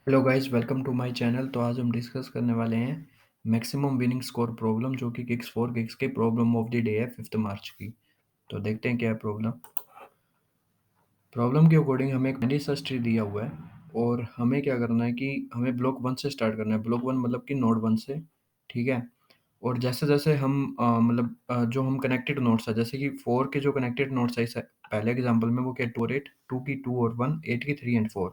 Hello guys, welcome to my channel. तो आज हम डिस्कस करने वाले हैं मैक्सिमम विनिंग स्कोर प्रॉब्लम, जो कि किक्स फॉर किक्स के प्रॉब्लम ऑफ द डे है 5 मार्च की। तो देखते हैं क्या है प्रॉब्लम। प्रॉब्लम के अकॉर्डिंग हमें एक बाइनरी सर्च ट्री दिया हुआ है और हमें क्या करना है कि हमें ब्लॉक 1 से स्टार्ट करना है। ब्लॉक 1 मतलब कि नोड 1 से, ठीक है। और जैसे-जैसे हम जो हम कनेक्टेड नोड्स है, जैसे कि 4 के जो कनेक्टेड नोड्स है इस पहले एग्जांपल में, वो क्या है 2 और 8, 2 की 2 और 1, 8 की 3 एंड 4।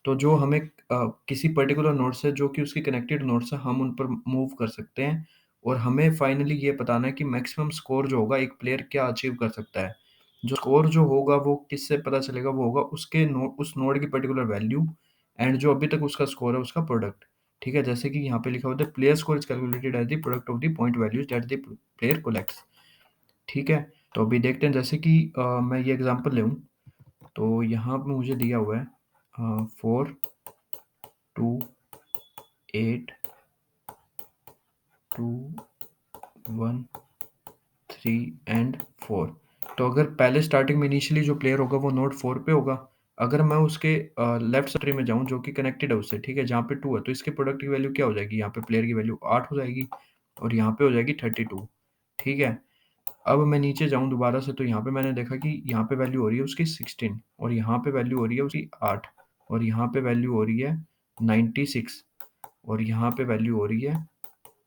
तो जो हमें किसी पर्टिकुलर नोड से, जो कि उसकी कनेक्टेड नोड्स हैं, हम उन पर मूव कर सकते हैं और हमें फाइनली ये बताना है कि मैक्सिमम स्कोर जो होगा एक प्लेयर क्या अचीव कर सकता है। जो स्कोर जो होगा वो किससे पता चलेगा, वो होगा उसके उस नोड की पर्टिकुलर वैल्यू एंड जो अभी तक उसका स्कोर है उसका प्रोडक्ट। ठीक है, जैसे कि यहाँ पे लिखा होता है player score is calculated as the product of the point values that the player collects. ठीक है, तो अभी देखते हैं। जैसे कि मैं ये एग्जांपल लूँ, तो यहाँ पे मुझे दिया हुआ है 4, 2, 8, 2, 1, 3 एंड 4। तो अगर पहले स्टार्टिंग में इनिशियली जो प्लेयर होगा वो नोड 4 पे होगा। अगर मैं उसके लेफ्ट ट्री में जाऊँ जो कि कनेक्टेड है उससे, ठीक है, जहाँ पे 2 है, तो इसके प्रोडक्ट की वैल्यू क्या हो जाएगी? यहाँ पे प्लेयर की वैल्यू 8 हो जाएगी और यहाँ पे हो जाएगी 32। ठीक है, अब मैं नीचे जाऊँ दोबारा से, तो यहाँ पे मैंने देखा कि यहाँ पे वैल्यू हो रही है उसकी 16 और यहाँ पे वैल्यू हो रही है उसकी 8 और यहाँ पे वैल्यू हो रही है 96 और यहाँ पे वैल्यू हो रही है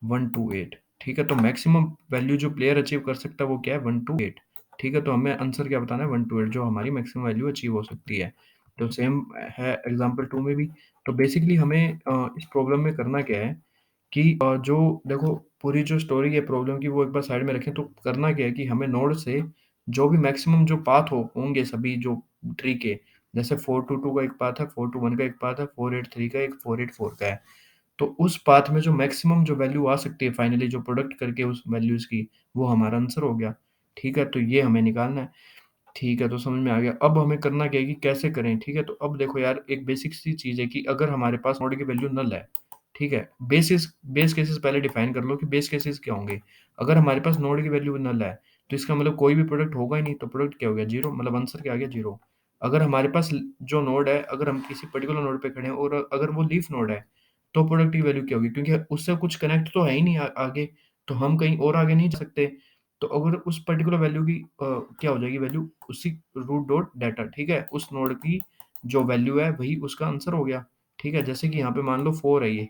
128। ठीक है, तो मैक्सिमम वैल्यू जो प्लेयर अचीव कर सकता है वो क्या है? 128। ठीक है, तो हमें आंसर क्या बताना है? 128, जो हमारी मैक्सिमम वैल्यू अचीव हो सकती है। तो सेम है एग्जांपल 2 में भी। तो बेसिकली हमें इस प्रॉब्लम में करना क्या है कि जो देखो, पूरी जो स्टोरी है प्रॉब्लम की वो एक बार साइड में रखें। तो करना क्या है कि हमें नोड से जो भी मैक्सिमम जो पाथ होंगे सभी जो ट्री के, जैसे 422 का एक पाथ है, 421 का एक पाथ है, 483 का एक, 484 का है। तो उस पाथ में जो मैक्सिमम जो वैल्यू आ सकती है फाइनली, जो प्रोडक्ट करके उस वैल्यूज़ की, वो हमारा आंसर हो गया। ठीक है, तो ये हमें निकालना है। ठीक है, तो समझ में आ गया। अब हमें करना क्या है कि कैसे करें? ठीक है, तो अब देखो यार, एक बेसिक सी चीज़ है कि अगर हमारे पास नोड की वैल्यू नल है, ठीक है? बेस केसेस पहले डिफाइन कर लो कि बेस केसेस क्या होंगे। अगर हमारे पास नोड की वैल्यू नल है, तो इसका मतलब कोई भी प्रोडक्ट होगा ही नहीं, तो प्रोडक्ट क्या हो गया? 0, मतलब आंसर क्या आ गया? 0। अगर हमारे पास जो नोड है, अगर हम किसी पर्टिकुलर नोड पे खड़े हैं और अगर वो लीफ नोड है, तो प्रोडक्ट की वैल्यू क्या होगी? क्योंकि उससे कुछ कनेक्ट तो है ही नहीं आगे, तो हम कहीं और आगे नहीं जा सकते। तो अगर उस पर्टिकुलर वैल्यू की क्या हो जाएगी वैल्यू? उसी रूट डॉट डाटा, ठीक है? उस नोड की जो वैल्यू है वही उसका आंसर हो गया। ठीक है, जैसे कि यहाँ पे मान लो 4 है ये।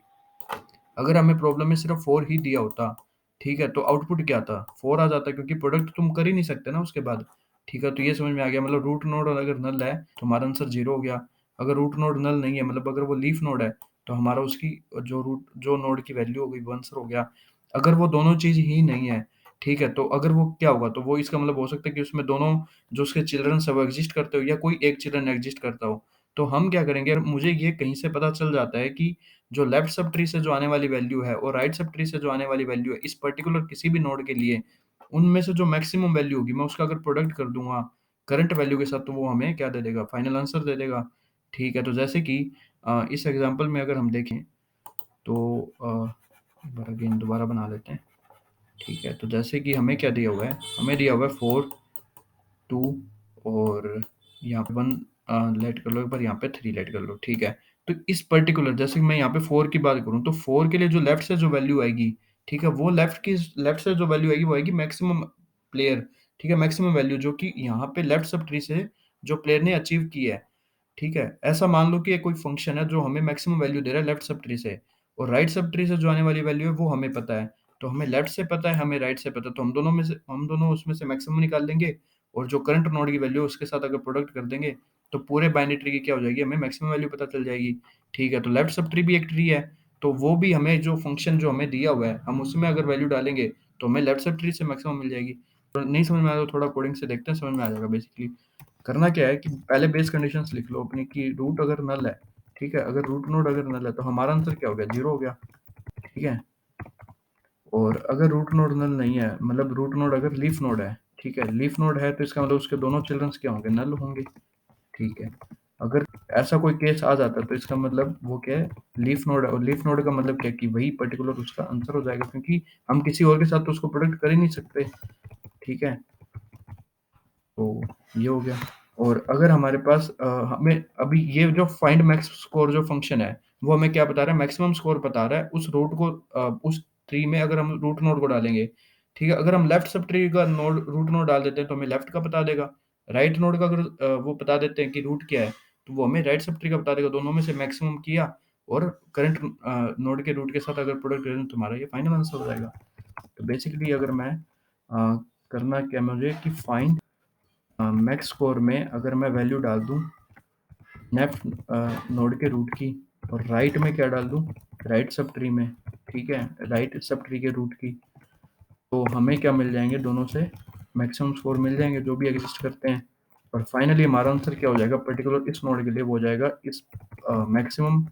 अगर हमें प्रॉब्लम में सिर्फ 4 ही दिया होता, ठीक है, तो आउटपुट क्या आता? 4 आ जाता, क्योंकि प्रोडक्ट तुम कर ही नहीं सकते ना उसके बाद। ठीक है, तो ये समझ में आ गया। मतलब रूट नोड अगर नल है तो हमारा आंसर 0 हो गया। अगर रूट नोड नल नहीं है, मतलब अगर वो लीफ नोड है, तो हमारा उसकी जो नोड की वैल्यू हो गई वो आंसर हो गया। अगर वो दोनों चीज़ ही नहीं है, ठीक है, तो अगर वो क्या होगा? तो वो इसका मतलब हो सकता है कि उसमें दोनों जो उसके चिल्ड्रंस है वो एग्ज़िस्ट करते हो या कोई एक चिल्ड्रन एग्ज़िस्ट करता हो। तो हम क्या करेंगे? अगर मुझे ये कहीं से पता चल जाता है कि जो लेफ्ट सब ट्री से जो आने वाली वैल्यू है और राइट सब ट्री से जो आने वाली वैल्यू है, इस पर्टिकुलर किसी भी नोड के लिए, उनमें से जो मैक्सिमम वैल्यू होगी, मैं उसका अगर प्रोडक्ट कर दूँगा करंट वैल्यू के साथ, तो वो हमें क्या दे देगा? फाइनल आंसर दे देगा। ठीक है, तो जैसे कि इस एग्ज़ाम्पल में अगर हम देखें, तो एक बार अगेन दोबारा बना लेते हैं। ठीक है, तो जैसे कि हमें क्या दिया हुआ है? हमें दिया हुआ है 4, 2 और यहाँ पे 1 लेट कर लो, एक बार यहाँ पे 3 लेट कर लो, ठीक है। तो इस पर्टिकुलर, जैसे कि मैं यहाँ पे 4 की बात करूँ, तो 4 के लिए जो लेफ्ट से जो वैल्यू आएगी, ठीक है, वो लेफ्ट से जो वैल्यू आएगी वो आएगी मैक्सिमम प्लेयर, ठीक है, मैक्सिमम वैल्यू जो कि यहाँ पे लेफ्ट सब ट्री से जो प्लेयर ने अचीव की है। ठीक है? ऐसा मान लो कि ये कोई फ़ंक्शन है जो हमें मैक्सिमम वैल्यू दे रहा है लेफ्ट सब ट्री से, और राइट सब ट्री से जो आने वाली वैल्यू है वो हमें पता है। तो हमें लेफ्ट से पता है, हमें राइट से पता है, तो हम दोनों उसमें से मैक्सिमम निकाल लेंगे और जो करंट नोड की वैल्यू है उसके साथ अगर प्रोडक्ट कर देंगे, तो पूरे बाइनरी ट्री की क्या हो जाएगी? हमें मैक्सिमम वैल्यू पता चल जाएगी। ठीक है? तो लेफ्ट सब ट्री भी एक ट्री है, तो वो भी हमें जो फ़ंक्शन जो हमें दिया हुआ है, हम उसमें अगर वैल्यू डालेंगे, तो हमें लेफ्ट सब ट्री से मैक्सिमम मिल जाएगी। तो नहीं समझ में आया तो थोड़ा कोडिंग से देखते हैं, समझ में आ जाएगा बेसिकली। करना क्या है कि पहले बेस कंडीशंस लिख लो अपनी कि रूट अगर नल है, ठीक है? अगर रूट नोड अगर नल है तो हमारा आंसर क्या हो गया? 0 हो गया, ठीक है? और अगर रूट नोड नल नहीं है, मतलब रूट नोड अगर लीफ नोड है, ठीक है? लीफ नोड है तो इसका मतलब उसके दोनों चिल्ड्रंस क्या होंगे? नल होंगे, ठीक है? अगर ऐसा कोई केस आ जाता है तो इसका मतलब वो क्या है? लीफ नोड है, और लीफ नोड का मतलब क्या है कि वही पर्टिकुलर उसका आंसर हो जाएगा, क्योंकि हम किसी और के साथ तो उसको प्रोडक्ट कर ही नहीं सकते, ठीक है? तो ये हो गया। और अगर हमारे पास हमें अभी ये जो फाइंड मैक्स स्कोर जो फंक्शन है, वो हमें क्या बता रहा है, मैक्सिमम स्कोर बता रहा है उस रूट को, उस ट्री में अगर हम रूट नोड को डालेंगे, ठीक है? अगर हम लेफ्ट सब ट्री का नोड रूट नोड डाल देते हैं तो हमें लेफ्ट का बता देगा। राइट नोड का अगर वो बता देते हैं कि रूट क्या है, तो वो हमें राइट सब ट्री का बता देगा। दोनों में से मैक्सिमम किया और करंट नोड के रूट के साथ अगर प्रोडक्ट करें तो हमारा ये फाइनल आंसर हो जाएगा। तो बेसिकली अगर मैं करना क्या है मुझे कि फाइंड मैक्स स्कोर में अगर मैं वैल्यू डाल दूँ लेफ्ट नोड के रूट की, और राइट में क्या डाल दूँ, राइट सब ट्री में, ठीक है? राइट सब ट्री के रूट की, तो हमें क्या मिल जाएंगे, दोनों से मैक्सिमम स्कोर मिल जाएंगे जो भी एग्जिस्ट करते हैं। और फाइनली हमारा आंसर क्या हो जाएगा, पर्टिकुलर इस नोड के लिए वो हो जाएगा इस maximum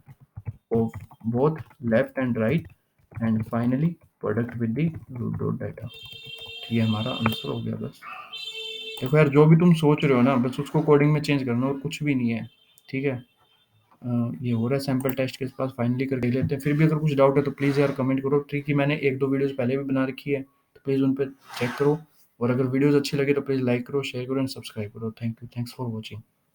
of both left and right and finally product with the root dot data. ये हमारा आंसर हो गया। बस देखो यार, जो भी तुम सोच रहे हो ना, बस उसको कोडिंग में चेंज करना और कुछ भी नहीं है, ठीक है? ये हो रहा है सैंपल टेस्ट के पास, फाइनली कर देख लेते हैं। फिर भी अगर कुछ डाउट है तो प्लीज़ यार कमेंट करो। ट्री की मैंने 1-2 वीडियोज़ पहले भी बना रखी है, तो प्लीज़ उन पे चेक करो। और अगर वीडियोज़ अच्छी लगी तो प्लीज़ लाइक करो, शेयर करो एंड सब्सक्राइब करो। Thank you, thanks for watching.